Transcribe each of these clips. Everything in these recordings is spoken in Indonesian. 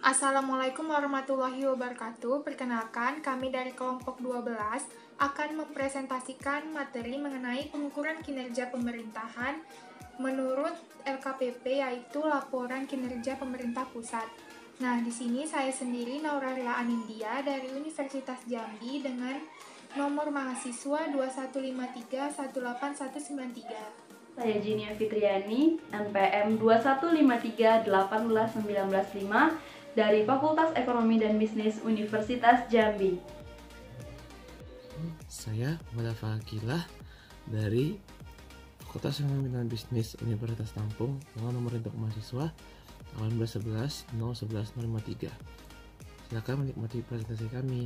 Assalamualaikum warahmatullahi wabarakatuh. Perkenalkan, kami dari kelompok 12 akan mempresentasikan materi mengenai pengukuran kinerja pemerintahan menurut LKPP, yaitu Laporan Kinerja Pemerintah Pusat. Nah, di sini saya sendiri Nauraria Anindya dari Universitas Jambi dengan nomor mahasiswa 215318193. Saya Jinia Fitriani, NPM 215318195 dari Fakultas Ekonomi dan Bisnis Universitas Jambi. Saya Mudafa Akilah dari Fakultas Ekonomi dan Bisnis Universitas Lampung dengan nomor induk mahasiswa 1811 Silakan menikmati presentasi kami.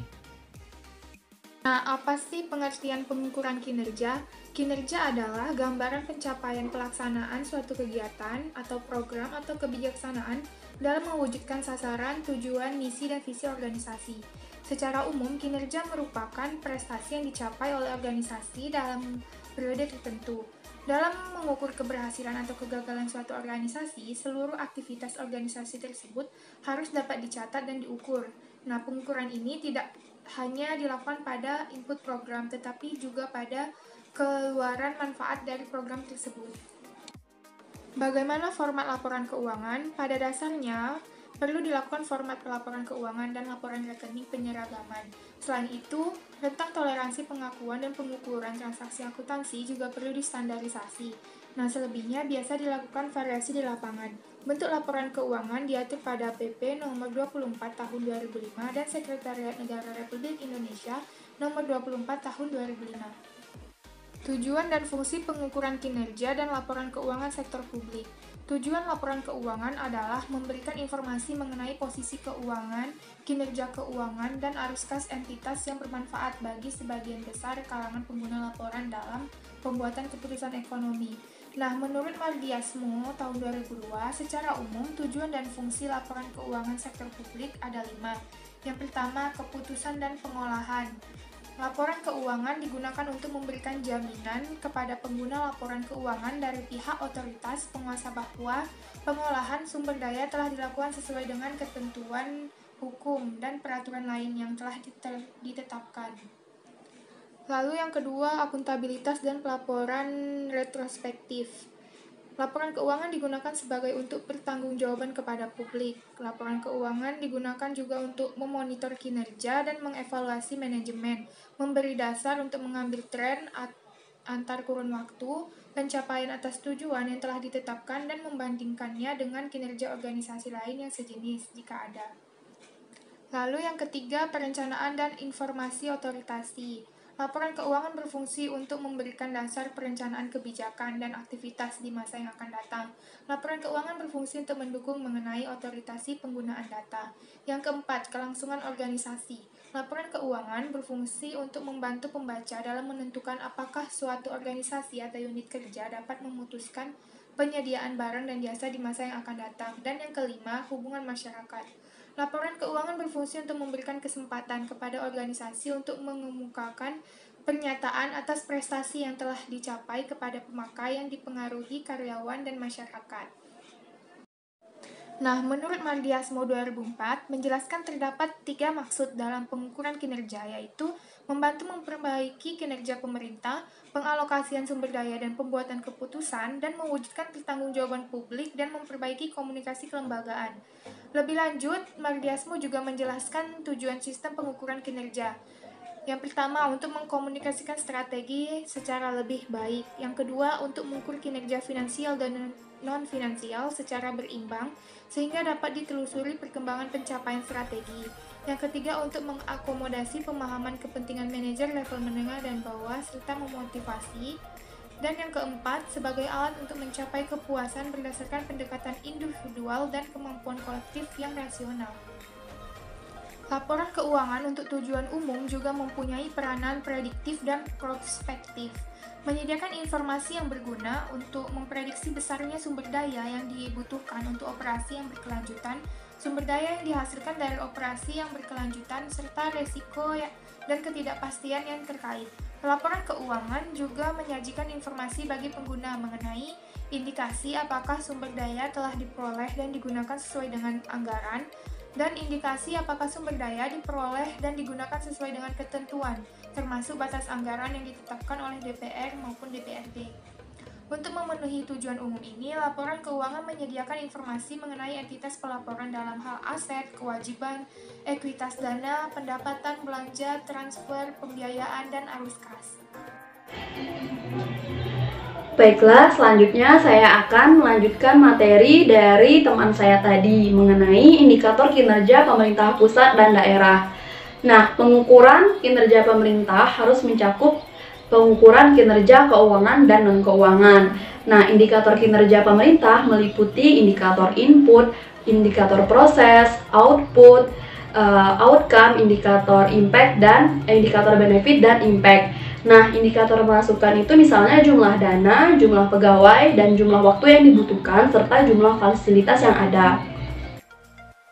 Nah, apa sih pengertian pengukuran kinerja? Kinerja adalah gambaran pencapaian pelaksanaan suatu kegiatan atau program atau kebijaksanaan dalam mewujudkan sasaran, tujuan, misi, dan visi organisasi. Secara umum, kinerja merupakan prestasi yang dicapai oleh organisasi dalam periode tertentu. Dalam mengukur keberhasilan atau kegagalan suatu organisasi, seluruh aktivitas organisasi tersebut harus dapat dicatat dan diukur. Nah, pengukuran ini tidak hanya dilakukan pada input program, tetapi juga pada keluaran manfaat dari program tersebut. Bagaimana format laporan keuangan? Pada dasarnya, perlu dilakukan format laporan keuangan dan laporan rekening penyeragaman. Selain itu, rentang toleransi pengakuan dan pengukuran transaksi akuntansi juga perlu distandarisasi. Nah, selebihnya biasa dilakukan variasi di lapangan. Bentuk laporan keuangan diatur pada PP nomor 24 tahun 2005 dan Sekretariat Negara Republik Indonesia nomor 24 tahun 2005. Tujuan dan fungsi pengukuran kinerja dan laporan keuangan sektor publik. Tujuan laporan keuangan adalah memberikan informasi mengenai posisi keuangan, kinerja keuangan, dan arus kas entitas yang bermanfaat bagi sebagian besar kalangan pengguna laporan dalam pembuatan keputusan ekonomi. Nah, menurut Mardiasmo tahun 2002, secara umum tujuan dan fungsi laporan keuangan sektor publik ada 5. Yang pertama, keputusan dan pengolahan. Laporan keuangan digunakan untuk memberikan jaminan kepada pengguna laporan keuangan dari pihak otoritas penguasa bahwa pengolahan sumber daya telah dilakukan sesuai dengan ketentuan hukum dan peraturan lain yang telah ditetapkan. Lalu yang kedua, akuntabilitas dan pelaporan retrospektif. Laporan keuangan digunakan sebagai untuk pertanggungjawaban kepada publik. Laporan keuangan digunakan juga untuk memonitor kinerja dan mengevaluasi manajemen, memberi dasar untuk mengambil tren antar kurun waktu, pencapaian atas tujuan yang telah ditetapkan dan membandingkannya dengan kinerja organisasi lain yang sejenis jika ada. Lalu yang ketiga, perencanaan dan informasi otoritasi. Laporan keuangan berfungsi untuk memberikan dasar perencanaan kebijakan dan aktivitas di masa yang akan datang. Laporan keuangan berfungsi untuk mendukung mengenai otoritasi penggunaan data. Yang keempat, kelangsungan organisasi. Laporan keuangan berfungsi untuk membantu pembaca dalam menentukan apakah suatu organisasi atau unit kerja dapat memutuskan penyediaan barang dan jasa di masa yang akan datang. Dan yang kelima, hubungan masyarakat. Laporan keuangan berfungsi untuk memberikan kesempatan kepada organisasi untuk mengemukakan pernyataan atas prestasi yang telah dicapai kepada pemakai yang dipengaruhi karyawan dan masyarakat. Nah, menurut Mardiasmo 2004, menjelaskan terdapat 3 maksud dalam pengukuran kinerja, yaitu membantu memperbaiki kinerja pemerintah, pengalokasian sumber daya dan pembuatan keputusan, dan mewujudkan pertanggungjawaban publik dan memperbaiki komunikasi kelembagaan. Lebih lanjut, Mardiasmo juga menjelaskan tujuan sistem pengukuran kinerja. Yang pertama, untuk mengkomunikasikan strategi secara lebih baik. Yang kedua, untuk mengukur kinerja finansial dan non-finansial secara berimbang, sehingga dapat ditelusuri perkembangan pencapaian strategi. Yang ketiga, untuk mengakomodasi pemahaman kepentingan manajer level menengah dan bawah, serta memotivasi. Dan yang keempat, sebagai alat untuk mencapai kepuasan berdasarkan pendekatan individual dan kemampuan kolektif yang rasional. Laporan keuangan untuk tujuan umum juga mempunyai peranan prediktif dan prospektif, menyediakan informasi yang berguna untuk memprediksi besarnya sumber daya yang dibutuhkan untuk operasi yang berkelanjutan, sumber daya yang dihasilkan dari operasi yang berkelanjutan, serta resiko dan ketidakpastian yang terkait. Laporan keuangan juga menyajikan informasi bagi pengguna mengenai indikasi apakah sumber daya telah diperoleh dan digunakan sesuai dengan anggaran, dan indikasi apakah sumber daya diperoleh dan digunakan sesuai dengan ketentuan, termasuk batas anggaran yang ditetapkan oleh DPR maupun DPRD. Untuk memenuhi tujuan umum ini, laporan keuangan menyediakan informasi mengenai entitas pelaporan dalam hal aset, kewajiban, ekuitas dana, pendapatan, belanja, transfer, pembiayaan, dan arus kas. Baiklah, selanjutnya saya akan melanjutkan materi dari teman saya tadi mengenai indikator kinerja pemerintah pusat dan daerah. Nah, pengukuran kinerja pemerintah harus mencakup pengukuran kinerja keuangan dan non-keuangan. Nah, indikator kinerja pemerintah meliputi indikator input, indikator proses, output, outcome, indikator impact, dan indikator benefit dan impact. Nah, indikator masukan itu misalnya jumlah dana, jumlah pegawai, dan jumlah waktu yang dibutuhkan, serta jumlah fasilitas yang ada.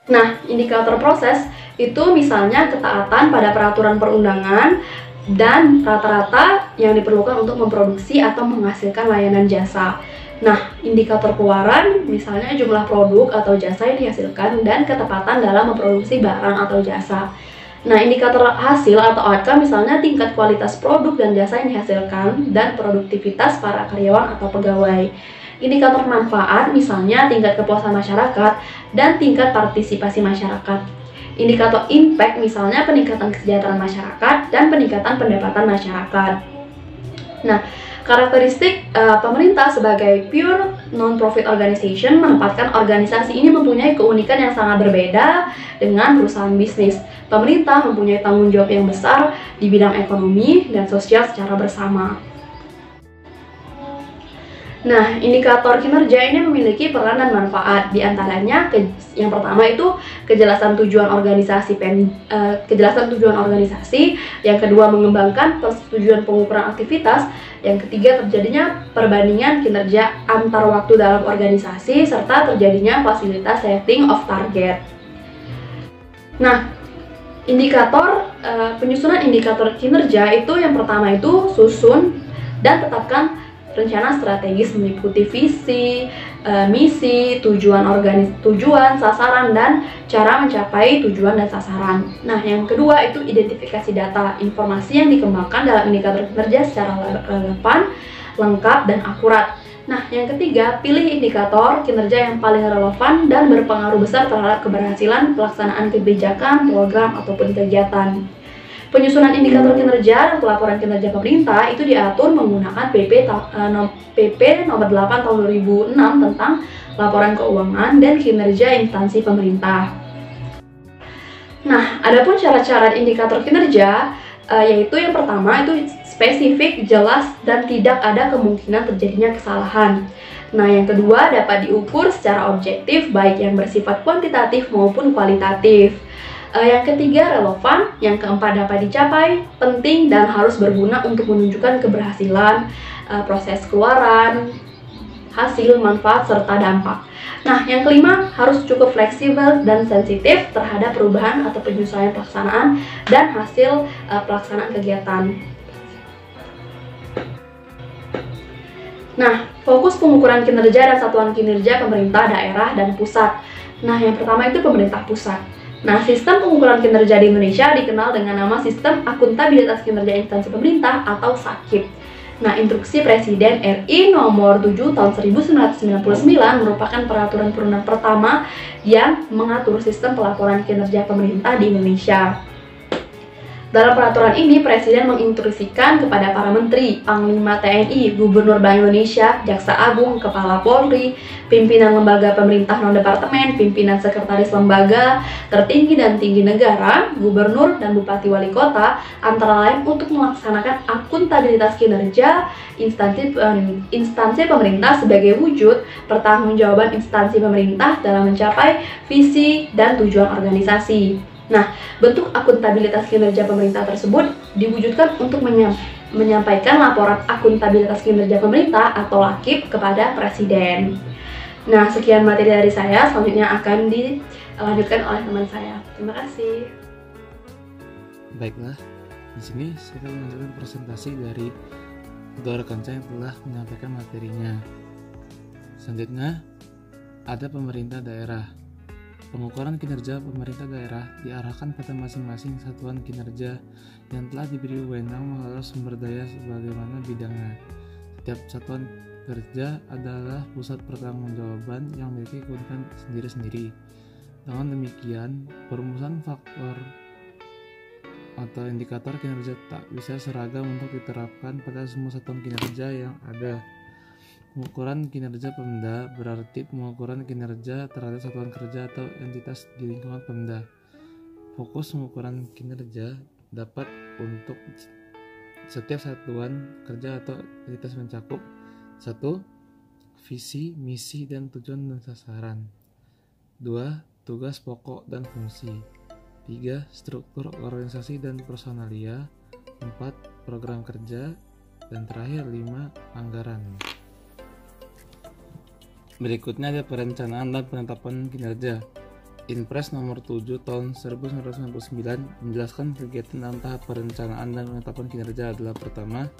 Nah, indikator proses itu misalnya ketaatan pada peraturan perundangan dan rata-rata yang diperlukan untuk memproduksi atau menghasilkan layanan jasa. Nah, indikator keluaran misalnya jumlah produk atau jasa yang dihasilkan dan ketepatan dalam memproduksi barang atau jasa. Nah, indikator hasil atau outcome misalnya tingkat kualitas produk dan jasa yang dihasilkan dan produktivitas para karyawan atau pegawai. Indikator manfaat misalnya tingkat kepuasan masyarakat dan tingkat partisipasi masyarakat. Indikator impact misalnya peningkatan kesejahteraan masyarakat dan peningkatan pendapatan masyarakat. Nah, karakteristik pemerintah sebagai pure non-profit organization menempatkan organisasi ini mempunyai keunikan yang sangat berbeda dengan perusahaan bisnis. Pemerintah mempunyai tanggung jawab yang besar di bidang ekonomi dan sosial secara bersama. Nah, indikator kinerja ini memiliki peran dan manfaat. Di antaranya, yang pertama itu kejelasan tujuan organisasi, yang kedua mengembangkan persetujuan pengukuran aktivitas, yang ketiga terjadinya perbandingan kinerja antar waktu dalam organisasi, serta terjadinya fasilitas setting of target. Nah, penyusunan indikator kinerja itu yang pertama itu susun dan tetapkan rencana strategis meliputi visi, misi, tujuan, sasaran, dan cara mencapai tujuan dan sasaran. Nah, yang kedua itu identifikasi data, informasi yang dikembangkan dalam indikator kinerja secara relevan, lengkap, dan akurat. Nah, yang ketiga, pilih indikator kinerja yang paling relevan dan berpengaruh besar terhadap keberhasilan pelaksanaan kebijakan, program, ataupun kegiatan. Penyusunan indikator kinerja dan pelaporan kinerja pemerintah itu diatur menggunakan PP nomor 8 tahun 2006 tentang laporan keuangan dan kinerja instansi pemerintah. Nah, adapun syarat-syarat indikator kinerja yaitu yang pertama itu spesifik, jelas, dan tidak ada kemungkinan terjadinya kesalahan. Nah, yang kedua dapat diukur secara objektif baik yang bersifat kuantitatif maupun kualitatif. Yang ketiga relevan, yang keempat dapat dicapai, penting, dan harus berguna untuk menunjukkan keberhasilan, proses keluaran, hasil, manfaat, serta dampak. Nah, yang kelima harus cukup fleksibel dan sensitif terhadap perubahan atau penyesuaian pelaksanaan dan hasil pelaksanaan kegiatan. Nah, fokus pengukuran kinerja dan satuan kinerja pemerintah daerah dan pusat. Nah, yang pertama itu pemerintah pusat. Nah, sistem pengukuran kinerja di Indonesia dikenal dengan nama Sistem Akuntabilitas Kinerja Instansi Pemerintah atau SAKIP. Nah, Instruksi Presiden RI nomor 7 tahun 1999 merupakan peraturan perundang pertama yang mengatur sistem pelaporan kinerja pemerintah di Indonesia. Dalam peraturan ini, Presiden menginstruksikan kepada para Menteri, Panglima TNI, Gubernur Bank Indonesia, Jaksa Agung, Kepala Polri, pimpinan lembaga pemerintah non-departemen, pimpinan sekretaris lembaga tertinggi dan tinggi negara, gubernur, dan bupati wali kota, antara lain untuk melaksanakan akuntabilitas kinerja instansi pemerintah sebagai wujud pertanggungjawaban instansi pemerintah dalam mencapai visi dan tujuan organisasi. Nah, bentuk akuntabilitas kinerja pemerintah tersebut diwujudkan untuk menyampaikan laporan akuntabilitas kinerja pemerintah atau LAKIP kepada Presiden. Nah, sekian materi dari saya, selanjutnya akan dilanjutkan oleh teman saya. Terima kasih. Baiklah, di sini saya akan menunjukkan presentasi dari kedua rekan saya yang telah menyampaikan materinya. Selanjutnya, ada pemerintah daerah. Pengukuran kinerja pemerintah daerah diarahkan pada masing-masing satuan kinerja yang telah diberi wewenang mengelola sumber daya sebagaimana bidangnya. Setiap satuan kerja adalah pusat pertanggungjawaban yang memiliki keunikan sendiri-sendiri. Dengan demikian, perumusan faktor atau indikator kinerja tak bisa seragam untuk diterapkan pada semua satuan kinerja yang ada. Pengukuran kinerja Pemda berarti pengukuran kinerja terhadap satuan kerja atau entitas di lingkungan Pemda. Fokus pengukuran kinerja dapat untuk setiap satuan kerja atau entitas mencakup 1. Visi, misi, dan tujuan dan sasaran. 2. Tugas pokok dan fungsi. 3. Struktur organisasi dan personalia. 4. Program kerja. Dan terakhir 5. Anggaran. Berikutnya ada perencanaan dan penetapan kinerja. Inpres nomor 7 tahun 1999 menjelaskan kegiatan dalam tahap perencanaan dan penetapan kinerja adalah: pertama,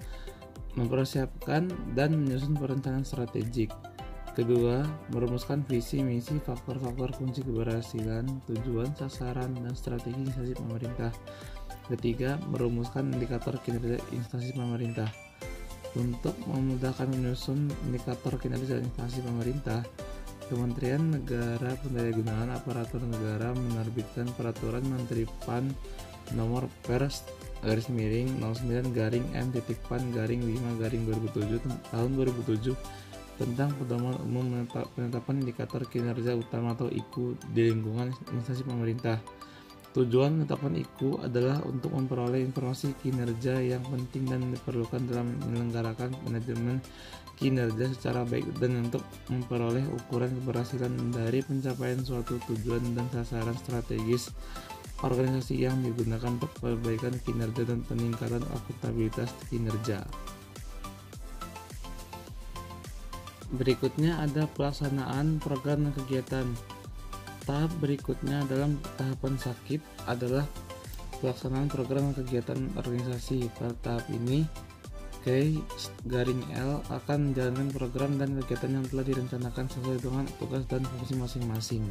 mempersiapkan dan menyusun perencanaan strategik. Kedua, merumuskan visi, misi, faktor-faktor kunci keberhasilan, tujuan, sasaran, dan strategi instansi pemerintah. Ketiga, merumuskan indikator kinerja instansi pemerintah. Untuk memudahkan menyusun indikator kinerja instansi pemerintah, Kementerian Negara Pendayagunaan Aparatur Negara menerbitkan Peraturan Menteri PAN Nomor Per/09-M.PAN/5/2007 tahun 2007 tentang pedoman umum penetapan indikator kinerja utama atau IKU di lingkungan instansi pemerintah. Tujuan penetapan IKU adalah untuk memperoleh informasi kinerja yang penting dan diperlukan dalam menyelenggarakan manajemen kinerja secara baik dan untuk memperoleh ukuran keberhasilan dari pencapaian suatu tujuan dan sasaran strategis organisasi yang digunakan untuk perbaikan kinerja dan peningkatan akuntabilitas kinerja. Berikutnya ada pelaksanaan program dan kegiatan. Tahap berikutnya dalam tahapan sakit adalah pelaksanaan program dan kegiatan organisasi. Pada tahap ini, K-L akan menjalankan program dan kegiatan yang telah direncanakan sesuai dengan tugas dan fungsi masing-masing.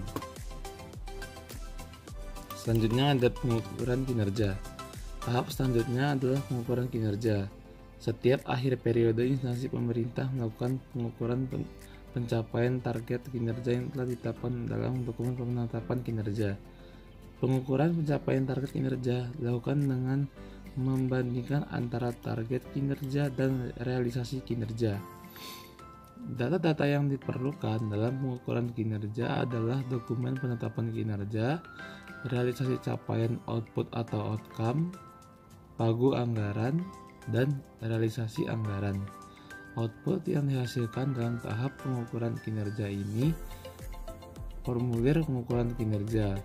Selanjutnya ada pengukuran kinerja. Tahap selanjutnya adalah pengukuran kinerja. Setiap akhir periode instansi pemerintah melakukan pengukuran pencapaian target kinerja yang telah ditetapkan dalam dokumen penetapan kinerja. Pengukuran pencapaian target kinerja dilakukan dengan membandingkan antara target kinerja dan realisasi kinerja. Data-data yang diperlukan dalam pengukuran kinerja adalah dokumen penetapan kinerja, realisasi capaian output atau outcome, pagu anggaran, dan realisasi anggaran. Output yang dihasilkan dalam tahap pengukuran kinerja ini formulir pengukuran kinerja.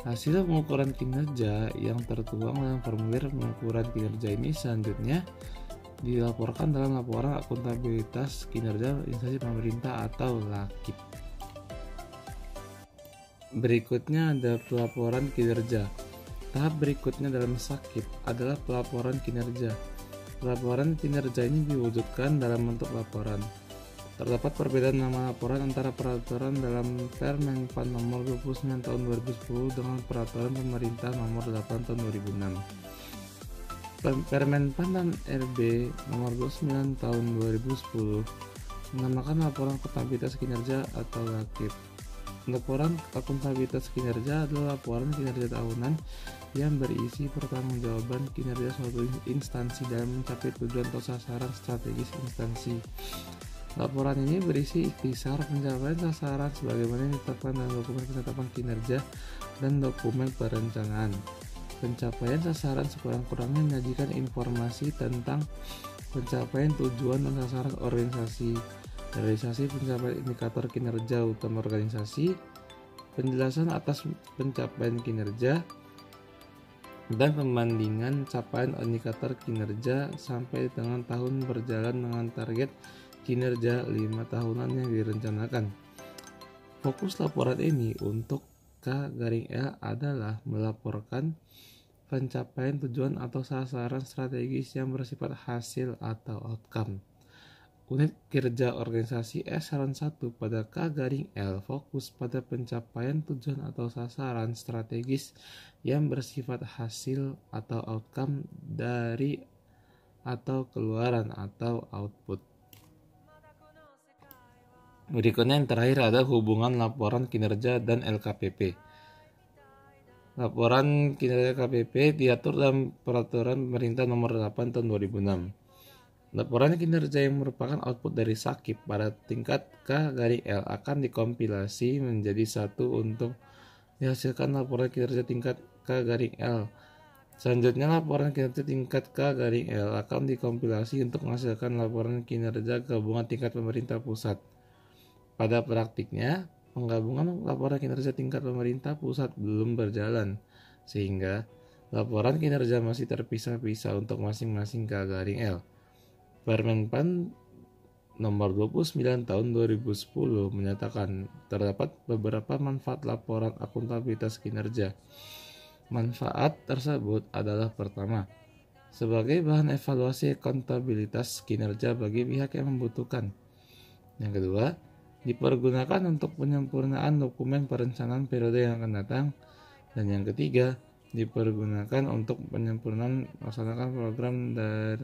Hasil pengukuran kinerja yang tertuang dalam formulir pengukuran kinerja ini selanjutnya dilaporkan dalam laporan akuntabilitas kinerja instansi pemerintah atau LAKIP. Berikutnya ada pelaporan kinerja. Tahap berikutnya dalam sakit adalah pelaporan kinerja. Pelaporan kinerja ini diwujudkan dalam bentuk laporan. Terdapat perbedaan nama laporan antara peraturan dalam Permenpan nomor 29 tahun 2010 dengan peraturan pemerintah nomor 8 tahun 2006. Permenpan dan RB nomor 29 tahun 2010 menamakan laporan akuntabilitas kinerja atau LAKIP. Laporan akuntabilitas kinerja adalah laporan kinerja tahunan yang berisi pertanggungjawaban kinerja suatu instansi dalam mencapai tujuan atau sasaran strategis instansi. Laporan ini berisi ikhtisar pencapaian sasaran sebagaimana ditetapkan dalam dokumen penetapan kinerja dan dokumen perencanaan. Pencapaian sasaran sekurang-kurangnya menyajikan informasi tentang pencapaian tujuan dan sasaran organisasi, realisasi pencapaian indikator kinerja utama organisasi, penjelasan atas pencapaian kinerja, dan pembandingan capaian indikator kinerja sampai dengan tahun berjalan dengan target kinerja 5 tahunan yang direncanakan. Fokus laporan ini untuk K-L adalah melaporkan pencapaian tujuan atau sasaran strategis yang bersifat hasil atau outcome. Unit kerja organisasi eselon 1 pada K-L fokus pada pencapaian tujuan atau sasaran strategis yang bersifat hasil atau outcome dari atau keluaran atau output. Berikutnya yang terakhir ada hubungan laporan kinerja dan LKPP. Laporan kinerja KPP diatur dalam Peraturan Pemerintah Nomor 8 Tahun 2006. Laporan kinerja yang merupakan output dari Sakip pada tingkat K-L akan dikompilasi menjadi satu untuk dihasilkan laporan kinerja tingkat K-L. Selanjutnya laporan kinerja tingkat K-L akan dikompilasi untuk menghasilkan laporan kinerja gabungan tingkat pemerintah pusat. Pada praktiknya, penggabungan laporan kinerja tingkat pemerintah pusat belum berjalan, sehingga laporan kinerja masih terpisah-pisah untuk masing-masing K-L. Permenpan Nomor 29 Tahun 2010 menyatakan terdapat beberapa manfaat laporan akuntabilitas kinerja. Manfaat tersebut adalah pertama, sebagai bahan evaluasi akuntabilitas kinerja bagi pihak yang membutuhkan. Yang kedua, dipergunakan untuk penyempurnaan dokumen perencanaan periode yang akan datang. Dan yang ketiga, dipergunakan untuk penyempurnaan melaksanakan program dan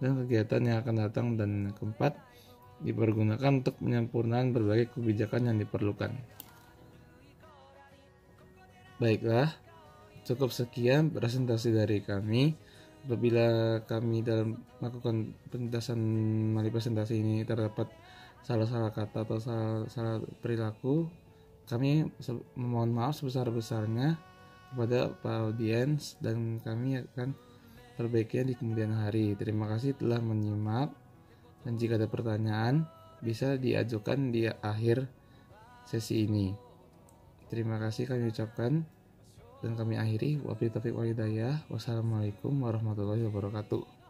kegiatan yang akan datang. Dan keempat, dipergunakan untuk penyempurnaan berbagai kebijakan yang diperlukan. Baiklah, cukup sekian presentasi dari kami. Apabila kami dalam melakukan presentasi ini terdapat salah kata atau salah perilaku, kami memohon maaf sebesar-besarnya kepada Pak audiens dan kami akan perbaikinya di kemudian hari. Terima kasih telah menyimak, dan jika ada pertanyaan bisa diajukan di akhir sesi ini. Terima kasih kami ucapkan dan kami akhiri. Wabillahi taufiq wal hidayah. Wassalamualaikum warahmatullahi wabarakatuh.